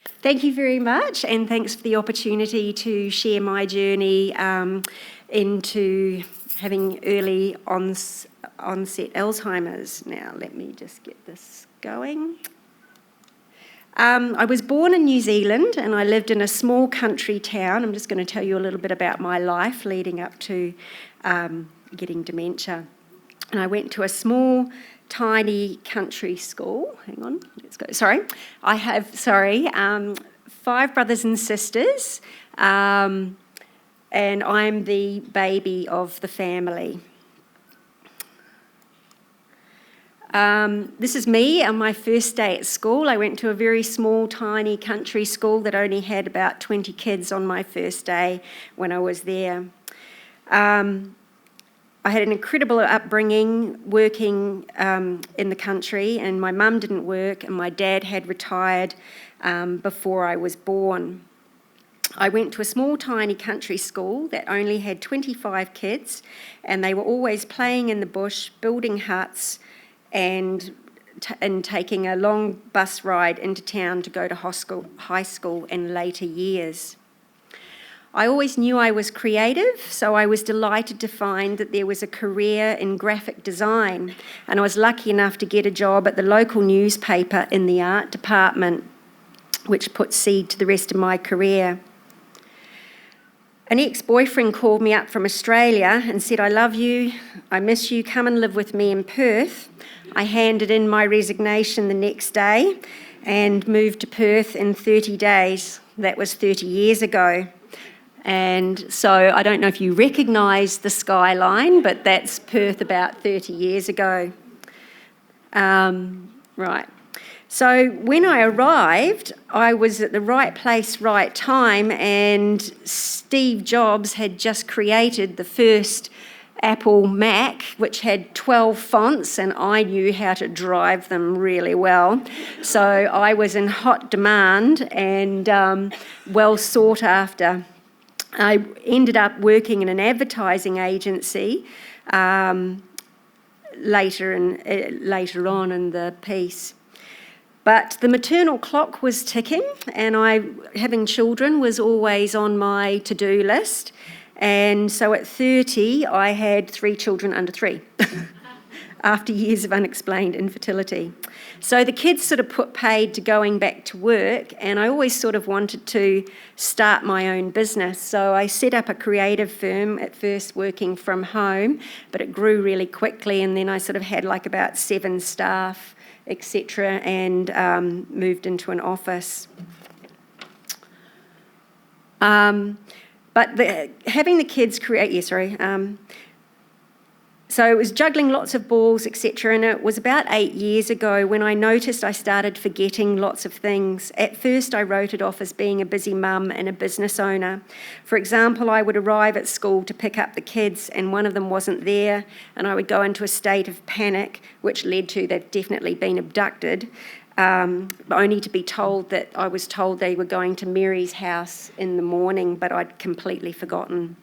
Thank you very much, and thanks for the opportunity to share my journey into having early onset Alzheimer's. Now, let me just get this going. I was born in New Zealand and I lived in a small country town. I'm just going to tell you a little bit about my life leading up to getting dementia. And I went to a small, tiny country school. Hang on, let's go. Sorry. I have 5 brothers and sisters, and I'm the baby of the family. This is me on my first day at school. I went to a very small, tiny country school that only had about 20 kids on my first day when I was there. I had an incredible upbringing working in the country, and my mum didn't work and my dad had retired before I was born. I went to a small, tiny country school that only had 25 kids, and they were always playing in the bush, building huts, and taking a long bus ride into town to go to high school in later years. I always knew I was creative, so I was delighted to find that there was a career in graphic design, and I was lucky enough to get a job at the local newspaper in the art department, which put seed to the rest of my career. An ex-boyfriend called me up from Australia and said, "I love you, I miss you, come and live with me in Perth." I handed in my resignation the next day and moved to Perth in 30 days. That was 30 years ago. And so I don't know if you recognise the skyline, but that's Perth about 30 years ago. Right. So when I arrived, I was at the right place, right time, and Steve Jobs had just created the first Apple Mac, which had 12 fonts, and I knew how to drive them really well. So I was in hot demand and well sought after. I ended up working in an advertising agency later on in the piece. But the maternal clock was ticking, and having children was always on my to-do list. And so at 30, I had 3 children under 3 after years of unexplained infertility. So the kids sort of put paid to going back to work, and I always sort of wanted to start my own business. So I set up a creative firm, at first working from home, but it grew really quickly, and then I sort of had like about 7 staff, etc., and moved into an office. But having the kids so it was juggling lots of balls, etc., and it was about 8 years ago when I noticed I started forgetting lots of things. At first, I wrote it off as being a busy mum and a business owner. For example, I would arrive at school to pick up the kids and one of them wasn't there, and I would go into a state of panic, which led to they've definitely been abducted, only to be told that I was told they were going to Mary's house in the morning, but I'd completely forgotten.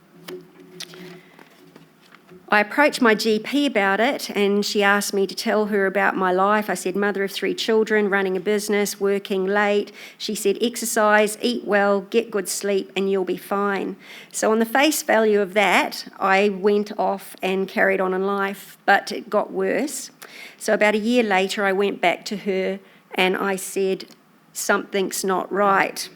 I approached my GP about it, and she asked me to tell her about my life. I said, mother of 3 children, running a business, working late. She said, exercise, eat well, get good sleep, and you'll be fine. So on the face value of that, I went off and carried on in life, but it got worse. So about a year later, I went back to her and I said, something's not right.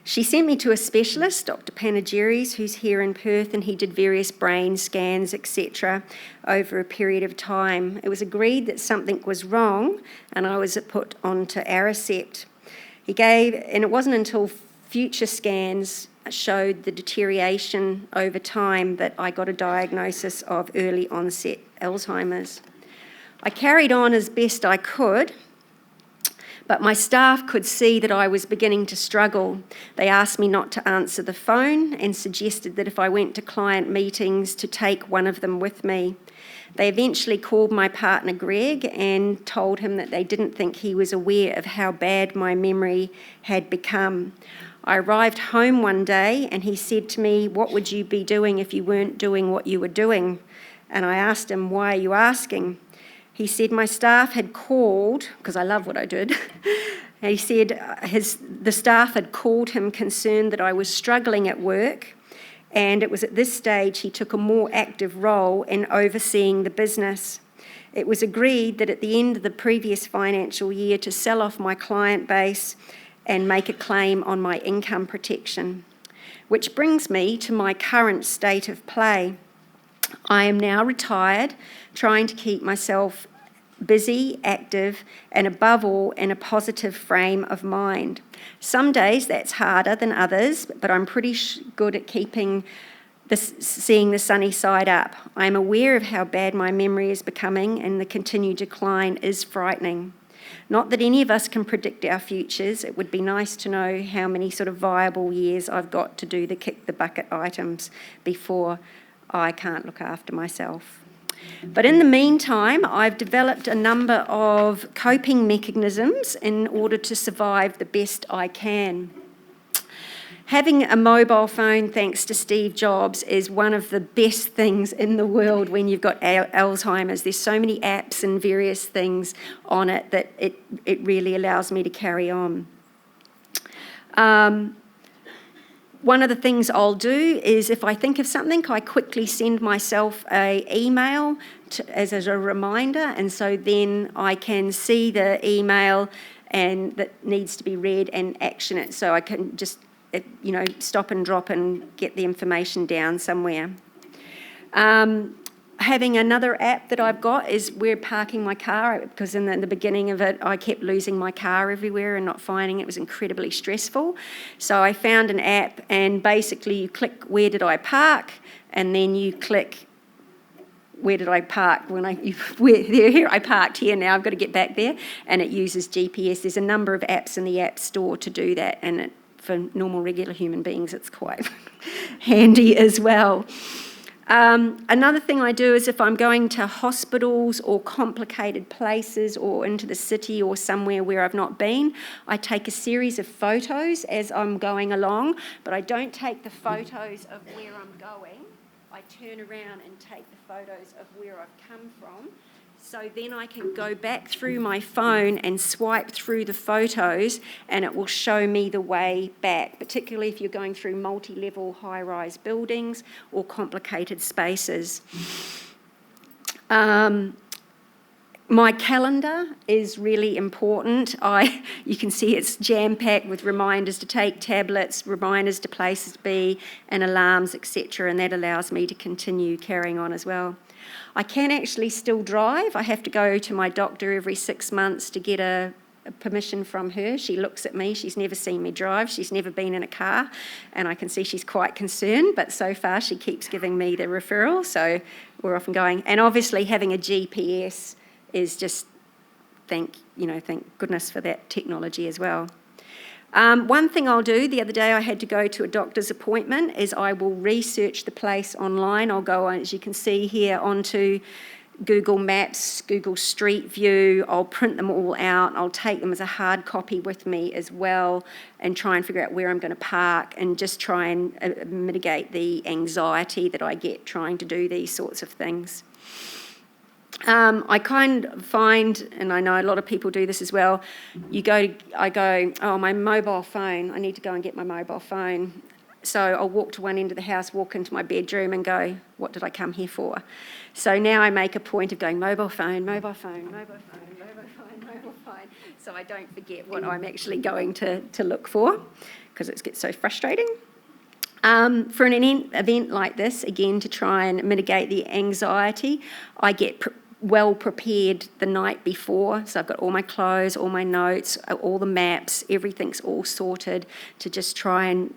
She sent me to a specialist, Dr. Panagieris, who's here in Perth, and he did various brain scans, etc., over a period of time. It was agreed that something was wrong, and I was put onto Aricept. And it wasn't until future scans showed the deterioration over time that I got a diagnosis of early onset Alzheimer's. I carried on as best I could, but my staff could see that I was beginning to struggle. They asked me not to answer the phone and suggested that if I went to client meetings to take one of them with me. They eventually called my partner Greg and told him that they didn't think he was aware of how bad my memory had become. I arrived home one day and he said to me, "What would you be doing if you weren't doing what you were doing?" And I asked him, "Why are you asking?" He said my staff had called, because I love what I did, And he said the staff had called him concerned that I was struggling at work, and it was at this stage he took a more active role in overseeing the business. It was agreed that at the end of the previous financial year to sell off my client base and make a claim on my income protection. Which brings me to my current state of play. I am now retired, trying to keep myself busy, active, and above all, in a positive frame of mind. Some days that's harder than others, but I'm pretty good at seeing the sunny side up. I am aware of how bad my memory is becoming, and the continued decline is frightening. Not that any of us can predict our futures. It would be nice to know how many sort of viable years I've got to do the kick the bucket items before I can't look after myself. But in the meantime, I've developed a number of coping mechanisms in order to survive the best I can. Having a mobile phone, thanks to Steve Jobs, is one of the best things in the world when you've got Alzheimer's. There's so many apps and various things on it that it really allows me to carry on. One of the things I'll do is if I think of something, I quickly send myself an email as a reminder, and so then I can see the email and that needs to be read and action it, so I can just stop and drop and get the information down somewhere. Having another app that I've got is where parking my car, because in the beginning of it, I kept losing my car everywhere and not finding it. It was incredibly stressful. So I found an app, and basically you click where did I park, and then you click where did I park here I parked here, now I've got to get back there, and it uses GPS. There's a number of apps in the App Store to do that, and for normal, regular human beings, it's quite handy as well. Another thing I do is if I'm going to hospitals or complicated places or into the city or somewhere where I've not been, I take a series of photos as I'm going along, but I don't take the photos of where I'm going. I turn around and take the photos of where I've come from. So then I can go back through my phone and swipe through the photos, and it will show me the way back, particularly if you're going through multi-level high-rise buildings or complicated spaces. My calendar is really important. You can see it's jam-packed with reminders to take tablets, reminders to places to be, and alarms, etc., and that allows me to continue carrying on as well. I can actually still drive. I have to go to my doctor every 6 months to get a permission from her. She looks at me. She's never seen me drive. She's never been in a car, and I can see she's quite concerned, but so far she keeps giving me the referral, so we're often going. And obviously having a GPS is just, thank goodness for that technology as well. One thing I'll do, the other day I had to go to a doctor's appointment, is I will research the place online. I'll go, as you can see here, onto Google Maps, Google Street View. I'll print them all out. I'll take them as a hard copy with me as well and try and figure out where I'm going to park and just try and mitigate the anxiety that I get trying to do these sorts of things. I kind of find, and I know a lot of people do this as well, I go, oh, my mobile phone, I need to go and get my mobile phone. So I'll walk to one end of the house, walk into my bedroom and go, what did I come here for? So now I make a point of going mobile phone, mobile phone, mobile phone, mobile phone, mobile phone, so I don't forget what I'm actually going to look for, because it gets so frustrating. For an event like this, again, to try and mitigate the anxiety, I get well prepared the night before. So I've got all my clothes, all my notes, all the maps, everything's all sorted to just try and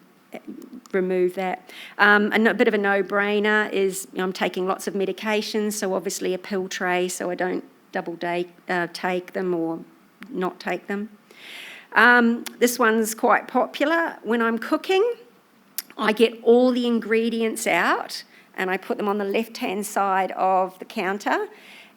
remove that. A bit of a no-brainer is I'm taking lots of medications, so obviously a pill tray so I don't double take them or not take them. This one's quite popular. When I'm cooking, I get all the ingredients out and I put them on the left-hand side of the counter.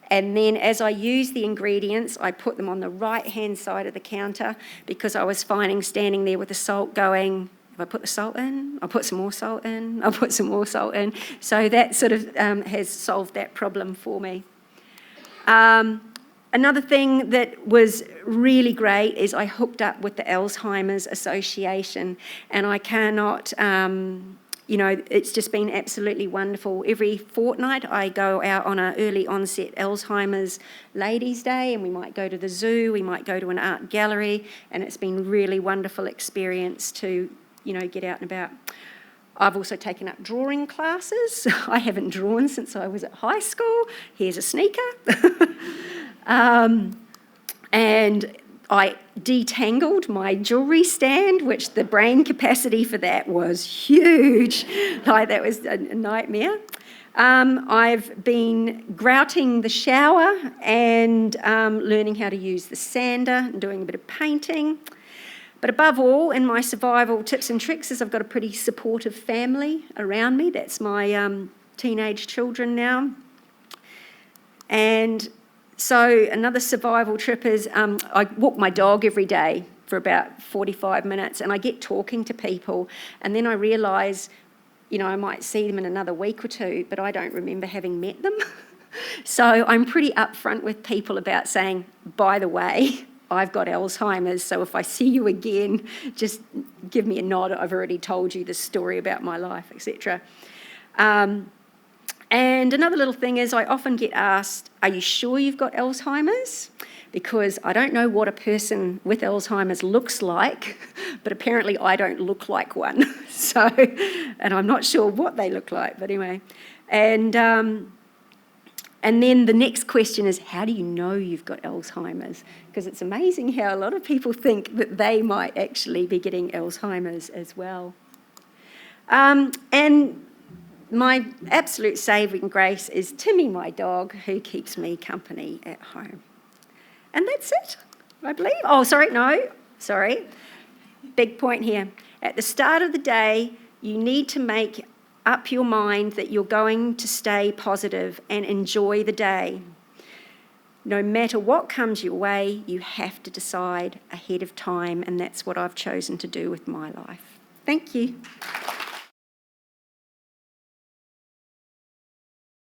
And then as I use the ingredients, I put them on the right-hand side of the counter, because I was finding standing there with the salt going, if I put the salt in, I'll put some more salt in, I'll put some more salt in. So that sort of has solved that problem for me. Another thing that was really great is I hooked up with the Alzheimer's Association, and I cannot, it's just been absolutely wonderful. Every fortnight I go out on an early onset Alzheimer's Ladies' Day, and we might go to the zoo, we might go to an art gallery, and it's been a really wonderful experience to, get out and about. I've also taken up drawing classes. I haven't drawn since I was at high school. Here's a sneaker. And I detangled my jewellery stand, which the brain capacity for that was huge. That was a nightmare. I've been grouting the shower and learning how to use the sander and doing a bit of painting. But above all, in my survival tips and tricks is I've got a pretty supportive family around me. That's my teenage children now. And so another survival trip is I walk my dog every day for about 45 minutes, and I get talking to people, and then I realise, I might see them in another week or two, but I don't remember having met them. So I'm pretty upfront with people about saying, by the way, I've got Alzheimer's, so if I see you again, just give me a nod. I've already told you the story about my life, etc. And another little thing is I often get asked, are you sure you've got Alzheimer's? Because I don't know what a person with Alzheimer's looks like, but apparently I don't look like one. And I'm not sure what they look like, but anyway. And then the next question is, how do you know you've got Alzheimer's? Because it's amazing how a lot of people think that they might actually be getting Alzheimer's as well. And my absolute saving grace is Timmy, my dog, who keeps me company at home. And that's it, I believe. Oh, sorry. Big point here. At the start of the day, you need to make up your mind that you're going to stay positive and enjoy the day. No matter what comes your way, you have to decide ahead of time, and that's what I've chosen to do with my life. Thank you.